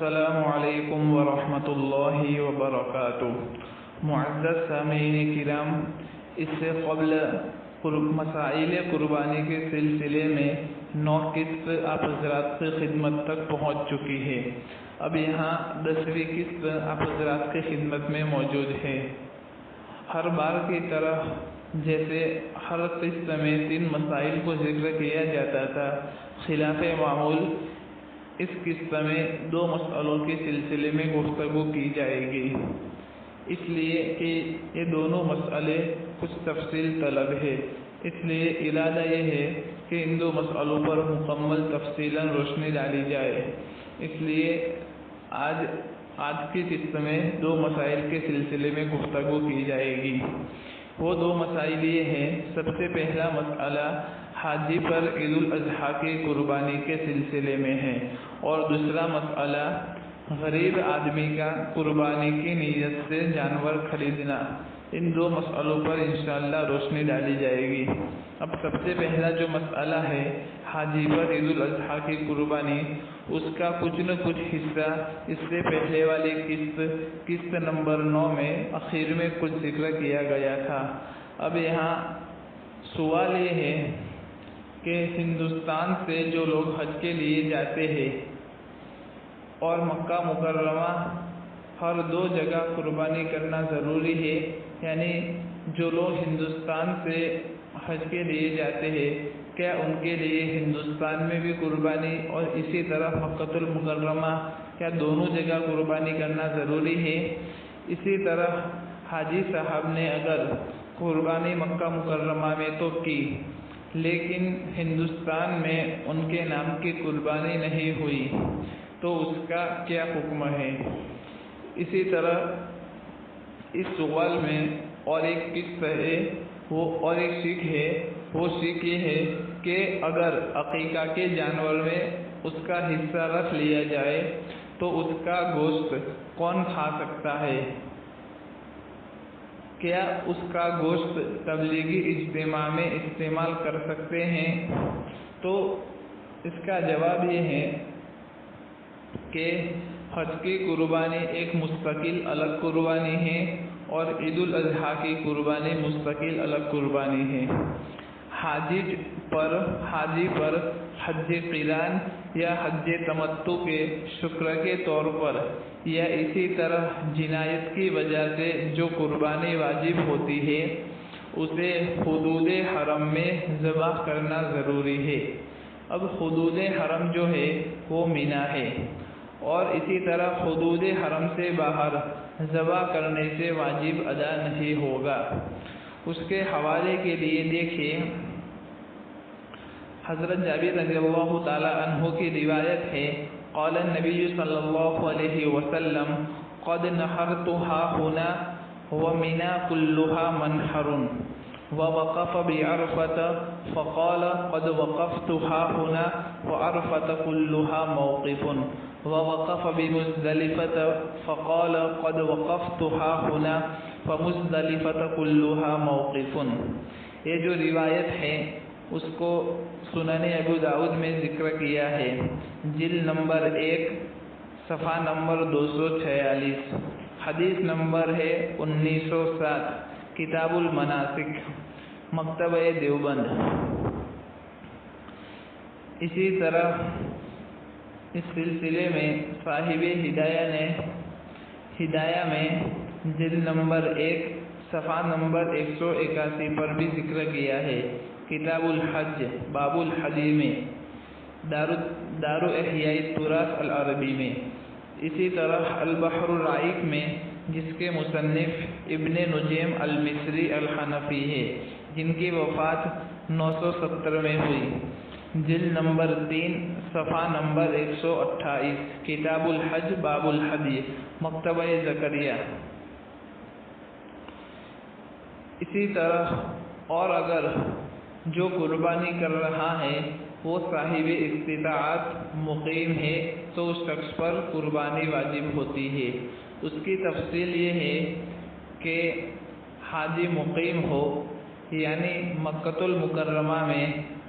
السلام علیکم ورحمۃ اللہ وبرکاتہ۔ معزز سامعین کرام، اس سے قبل مسائل قربانی کے سلسلے میں 9 قسط آپ حضرات کی خدمت تک پہنچ چکی ہے۔ اب یہاں 10ویں قسط آپ حضرات کی خدمت میں موجود ہے۔ ہر بار کی طرح جیسے ہر قسط میں 3 مسائل کو ذکر کیا جاتا تھا، خلاف معمول اس قسط میں 2 مسئلوں کے سلسلے میں گفتگو کی جائے گی، اس لیے کہ یہ دونوں مسئلے کچھ تفصیل طلب ہے۔ اس لیے ارادہ یہ ہے کہ ان 2 مسئلوں پر مکمل تفصیلاً روشنی ڈالی جائے۔ اس لیے آج کی قسط میں 2 مسائل کے سلسلے میں گفتگو کی جائے گی۔ وہ 2 مسائل یہ ہیں، سب سے پہلا مسئلہ حاجی پر عید الاضحیٰ کی قربانی کے سلسلے میں ہے، اور دوسرا مسئلہ غریب آدمی کا قربانی کی نیت سے جانور خریدنا۔ ان 2 مسئلوں پر انشاءاللہ روشنی ڈالی جائے گی۔ اب سب سے پہلا جو مسئلہ ہے حاجی پر عید الاضحیٰ کی قربانی، اس کا کچھ نہ کچھ حصہ اس سے پہلے والی قسط نمبر 9 میں اخیر میں کچھ ذکر کیا گیا تھا۔ اب یہاں سوال یہ ہے کہ ہندوستان سے جو لوگ حج کے لیے جاتے ہیں اور مکہ مکرمہ ہر 2 جگہ قربانی کرنا ضروری ہے، یعنی جو لوگ ہندوستان سے حج کے لیے جاتے ہیں، کیا ان کے لیے ہندوستان میں بھی قربانی اور اسی طرح مکہ المکرمہ کیا دونوں جگہ قربانی کرنا ضروری ہے؟ اسی طرح حاجی صاحب نے اگر قربانی مکہ مکرمہ میں تو کی، لیکن ہندوستان میں ان کے نام کی قربانی نہیں ہوئی، تو اس کا کیا حکم ہے؟ اسی طرح اس سوال میں اور ایک قسط ہے، اور ایک سیکھ ہے، وہ سیکھ یہ ہے کہ اگر عقیقہ کے جانور میں اس کا حصہ رکھ لیا جائے تو اس کا گوشت کون کھا سکتا ہے؟ کیا اس کا گوشت تبلیغی اجتماع میں استعمال کر سکتے ہیں؟ تو اس کا جواب یہ ہے کہ حج کی قربانی ایک مستقل الگ قربانی ہے اور عید الاضحیٰ کی قربانی مستقل الگ قربانی ہے۔ حاجی پر حج قران یا حج تمتع کے شکر کے طور پر یا اسی طرح جنایت کی وجہ سے جو قربانی واجب ہوتی ہے، اسے حدود حرم میں ذبح کرنا ضروری ہے۔ اب حدود حرم جو ہے وہ مینا ہے، اور اسی طرح حدود حرم سے باہر ذبح کرنے سے واجب ادا نہیں ہوگا۔ اس کے حوالے کے لیے دیکھیے، حضرت جابر رضی اللہ تعالی عنہ کی روایت ہے، قال النبی صلی اللہ علیہ وسلم قد نحرتها هنا ومنا كلها منحر، ووقف بعرفة فقال قد وقفتها هنا وعرفة كلها موقف، ووقف بمزدلفة فقال قد وقفتها هنا فمزدلفة كلها موقف۔ یہ جو روایت ہے اس کو سنن ابو داؤد میں ذکر کیا ہے، جلد نمبر 1 صفحہ نمبر 246، حدیث نمبر ہے 1907، کتاب المناسک، مکتبہ دیوبند۔ اسی طرح اس سلسلے میں صاحب ہدایہ میں جلد نمبر 1 صفحہ نمبر 181 پر بھی ذکر کیا ہے، کتاب الحج باب الحج میں، دار احیاء التراث العربی میں۔ اسی طرح البحر الرائق میں، جس کے مصنف ابن نجیم المصری الحنفی ہے، جن کی وفات 970 میں ہوئی، جلد نمبر 3 صفحہ نمبر 128، کتاب الحج باب الحج، مکتبہ زکریا۔ اسی طرح اور اگر جو قربانی کر رہا ہے وہ صاحب استطاعت مقیم ہے تو اس شخص پر قربانی واجب ہوتی ہے۔ اس کی تفصیل یہ ہے کہ حاجی مقیم ہو، یعنی مکہ المکرمہ میں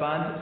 5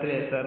63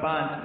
5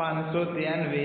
593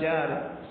4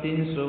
300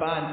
5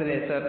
63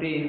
3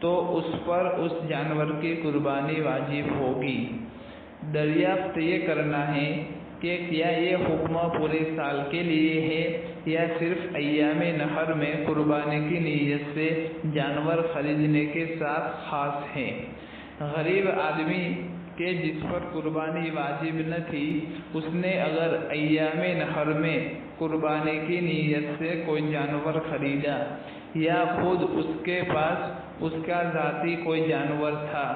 تو اس پر اس جانور کی قربانی واجب ہوگی۔ دریافت یہ کرنا ہے کہ کیا یہ حکم پورے سال کے لیے ہے یا صرف ایام نحر میں قربانی کی نیت سے جانور خریدنے کے ساتھ خاص ہے۔ غریب آدمی کہ جس پر قربانی واجب نہ تھی، اس نے اگر ایام نحر میں قربانی کی نیت سے کوئی جانور خریدا یا خود اس کے پاس اس کا ذاتی کوئی جانور تھا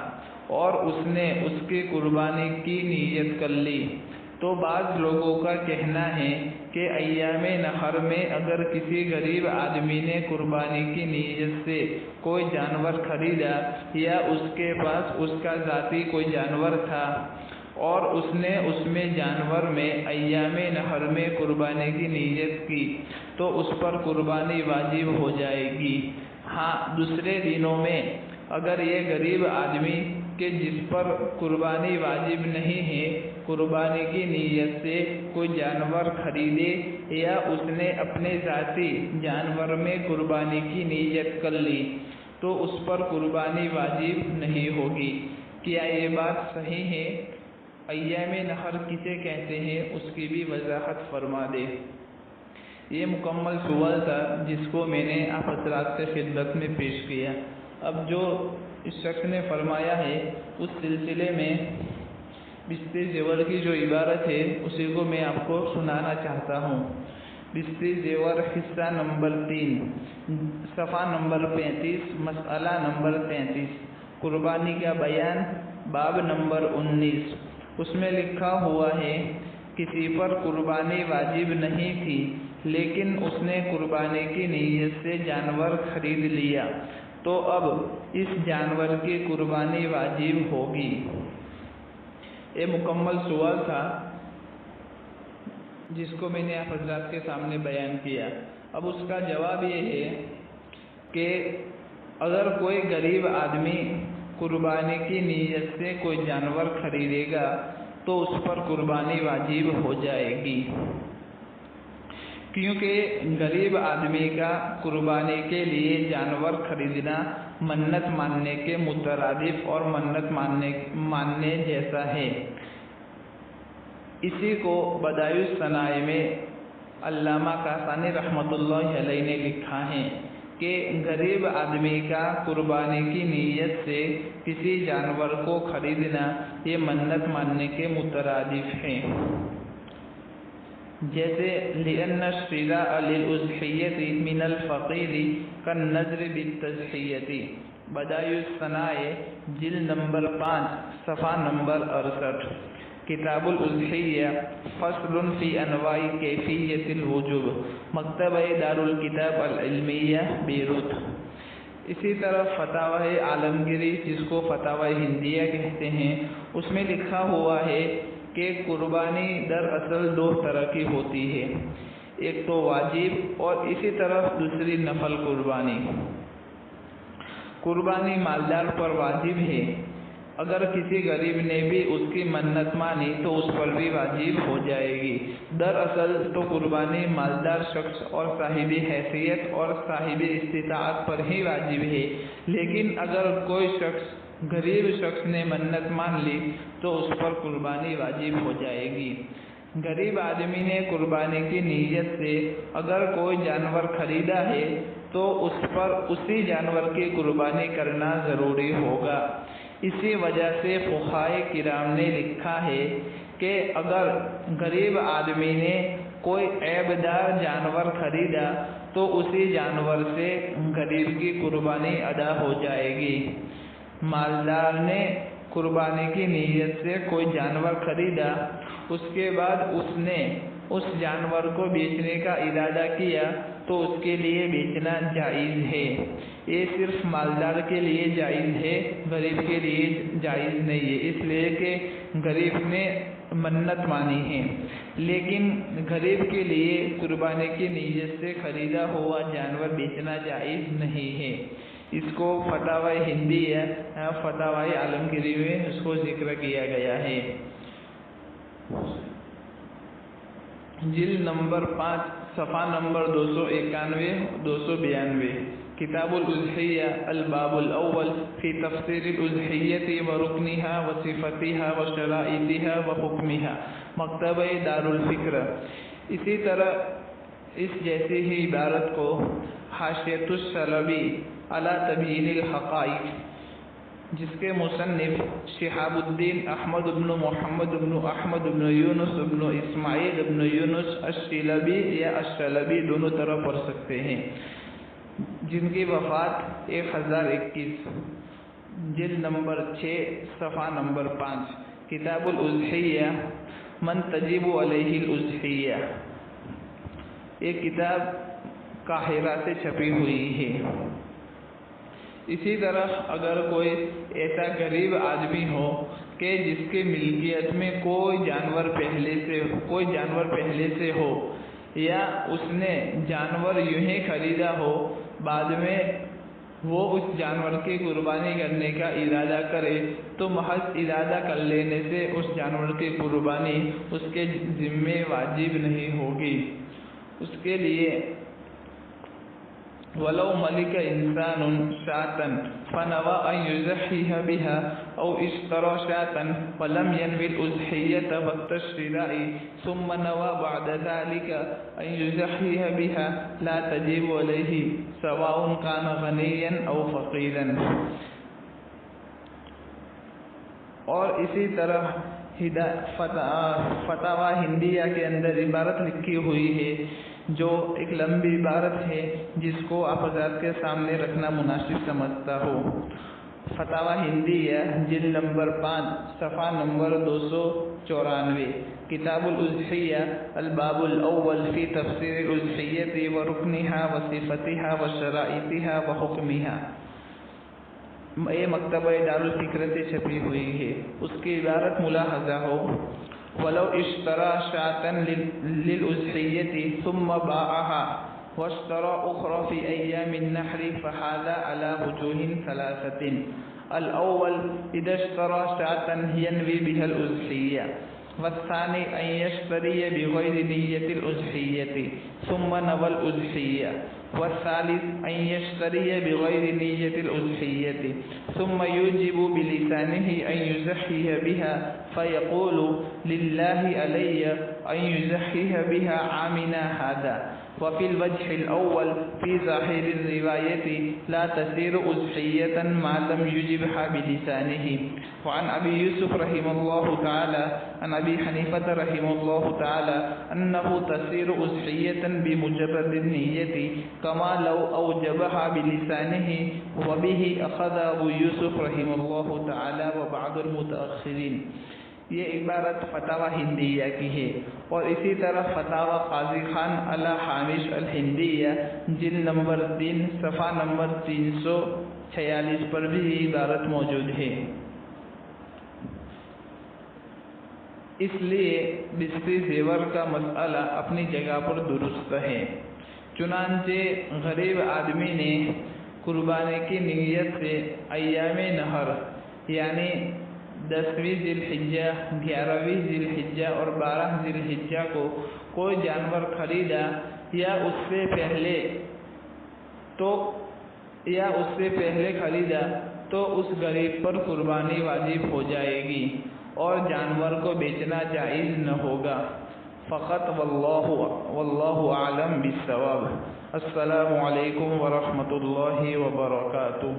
اور اس نے اس کی قربانی کی نیت کر لی، تو بعض لوگوں کا کہنا ہے کہ ایام نحر میں اگر کسی غریب آدمی نے قربانی کی نیت سے کوئی جانور خریدا یا اس کے پاس اس کا ذاتی کوئی جانور تھا اور اس نے اس میں جانور میں ایام نحر میں قربانی کی نیت کی، تو اس پر قربانی واجب ہو جائے گی۔ ہاں، دوسرے دنوں میں اگر یہ غریب آدمی کہ جس پر قربانی واجب نہیں ہے قربانی کی نیت سے کوئی جانور خریدے یا اس نے اپنے ذاتی جانور میں قربانی کی نیت کر لی، تو اس پر قربانی واجب نہیں ہوگی۔ کیا یہ بات صحیح ہے؟ ایام نحر کسے کہتے ہیں اس کی بھی وضاحت فرما دے۔ یہ مکمل سوال تھا جس کو میں نے آپ حضرات سے خدمت میں پیش کیا۔ اب جو اس شخص نے فرمایا ہے اس سلسلے میں بستی زیور کی جو عبارت ہے اسی کو میں آپ کو سنانا چاہتا ہوں۔ بستی زیور حصہ نمبر 3 صفحہ نمبر 35 مسئلہ نمبر 33 قربانی کا بیان باب نمبر 19۔ اس میں لکھا ہوا ہے کسی پر قربانی واجب نہیں تھی لیکن اس نے قربانی کی نیت سے جانور خرید لیا، تو اب اس جانور کی قربانی واجب ہوگی۔ یہ مکمل سوال تھا جس کو میں نے آپ حضرات کے سامنے بیان کیا۔ اب اس کا جواب یہ ہے کہ اگر کوئی غریب آدمی قربانی کی نیت سے کوئی جانور خریدے گا تو اس پر قربانی واجب ہو جائے گی، کیونکہ غریب آدمی کا قربانی کے لیے جانور خریدنا منت ماننے کے مترادف اور منت ماننے جیسا ہے۔ اسی کو بدائع الصنائع میں علامہ کاشانی رحمۃ اللہ علیہ نے لکھا ہے کہ غریب آدمی کا قربانی کی نیت سے کسی جانور کو خریدنا یہ منت ماننے کے مترادف ہے، جیسے لِأَنَّ الشِّرَاءَ لِلْأُضْحِيَّةِ مِنَ الْفَقِيرِ كَالنَّذْرِ بِالتَّضْحِيَّةِ بدائع الصنائع جلد نمبر 5 صفحہ نمبر 68 کتاب الاضحیہ فصل فی انواع کیفیت الوجوب مکتبہ دار الکتاب العلمیہ بیروت۔ اسی طرح فتاوی عالمگیری جس کو فتاوی ہندیہ کہتے ہیں اس میں لکھا ہوا ہے کہ قربانی دراصل 2 طرح کی ہوتی ہے، ایک تو واجب اور اسی طرح دوسری نفل قربانی۔ قربانی مالدار پر واجب ہے، اگر کسی غریب نے بھی اس کی منت مانی تو اس پر بھی واجب ہو جائے گی۔ دراصل تو قربانی مالدار شخص اور صاحب حیثیت اور صاحب استطاعت پر ہی واجب ہے، لیکن اگر کوئی شخص غریب شخص نے منت مان لی تو اس پر قربانی واجب ہو جائے گی۔ غریب آدمی نے قربانی کی نیت سے اگر کوئی جانور خریدا ہے تو اس پر اسی جانور کی قربانی کرنا ضروری ہوگا۔ اسی وجہ سے فقہائے کرام نے لکھا ہے کہ اگر غریب آدمی نے کوئی عیب دار جانور خریدا تو اسی جانور سے غریب کی قربانی ادا ہو جائے گی۔ مالدار نے قربانی کی نیت سے کوئی جانور خریدا، اس کے بعد اس نے اس جانور کو بیچنے کا ارادہ کیا تو اس کے لیے بیچنا جائز ہے۔ یہ صرف مالدار کے لیے جائز ہے، غریب کے لیے جائز نہیں ہے، اس لیے کہ غریب نے منت مانی ہے، لیکن غریب کے لیے قربانی کی نیت سے خریدا ہوا جانور بیچنا جائز نہیں ہے۔ اس کو فتاوی ہندی یا فتاوی عالمگیری میں اس کو ذکر کیا گیا ہے۔ جلد نمبر 5 صفحہ نمبر 291-292. کتاب الاضحیہ الباب الاول فی تفسیر الاضحیۃ ورکنها وصفتها وشرائطها وحکمها، مکتبہ دارالفکر. اسی طرح اس جیسی ہی عبارت کو حاشیۃ الشلبی علی تبیین الحقائق، جس کے مصنف شہاب الدین احمد بن محمد بن احمد بن یونس بن اسماعیل بن یونس الشلبی یا الشلبی دونوں طرح پڑھ سکتے ہیں، جن کی وفات 1021، جلد نمبر 6 صفحہ نمبر 5. کتاب الاضحیہ من تجب علیہ الاضحیہ، یہ کتاب قاہرہ سے چھپی ہوئی ہے. اسی طرح اگر کوئی ایسا غریب آدمی ہو کہ جس کے ملکیت میں کوئی جانور پہلے سے ہو، یا اس نے جانور یوں ہی خریدا ہو، بعد میں وہ اس جانور کی قربانی کرنے کا ارادہ کرے، تو محض ارادہ کر لینے سے اس جانور کی قربانی اس کے ذمے واجب نہیں ہوگی. اس کے لیے ولو ملک انسان شاة فنوى ان يضحي بها او اشترى شاة ولم ينوي الاضحية وقت الشراء ثم نوى بعد ذلك ان يضحي بها لا تجب عليه سواء كان غنيا او فقيرا. اور اسی طرح فتاوی ہندیہ کے اندر عبارت لکھی ہوئی ہے، جو ایک لمبی عبارت ہے جس کو آپ حضرات کے سامنے رکھنا مناسب سمجھتا ہوں. فتاوی ہندیہ جلد نمبر 5 صفحہ نمبر 294. کتاب الاضحیہ الباب الاول فی تفسیر الاضحیۃ ورکنها وصفتها وشرائطها وحکمها، یہ مکتبہ دارالفکر سے چھپی ہوئی ہے. اس کی عبارت ملاحظہ ہو: ولو اشترى شاة للأضحية ثم باعها واشترى أخرى في أيام النحر فهذا على وجوه ثلاثة. الأول إذا اشترى شاة ينوي بها الأضحية، والثاني أن يشتري بغير نية الأضحية ثم نوى الأضحية، والثالث أن يشتري بغير نية الأضحية ثم يوجب بلسانه أن يضحي بها فيقول لله علي أن يضحي بها عامنا هذا. وفي الوجه الأول في ظاهر الرواية لا تصير أضحية ما لم يجبها بلسانه. وعن أبي يوسف رحمه الله تعالى عن أبي حنيفة رحمه الله تعالى أنه تصير أضحية بمجرد النية كما لو أوجبها بلسانه، وبه أخذ أبو يوسف رحمه الله تعالى وبعض المتأخرين. یہ عبارت فتاوی ہندیہ کی ہے. اور اسی طرح فتاوی قاضی خان علی حامش الہندیہ جلد نمبر 3 صفحہ نمبر 346 پر بھی یہ عبارت موجود ہے. اس لیے بستری زیور کا مسئلہ اپنی جگہ پر درست ہے. چنانچہ غریب آدمی نے قربانی کی نیت سے ایام نحر یعنی 10ویں ذی الحجہ، 11ویں ذی الحجہ اور 12 ذی الحجہ کو کوئی جانور خریدا یا اس سے پہلے خریدا تو اس غریب پر قربانی واجب ہو جائے گی اور جانور کو بیچنا جائز نہ ہوگا. فقط واللہ اعلم بالصواب. السلام علیکم ورحمۃ اللہ وبرکاتہ.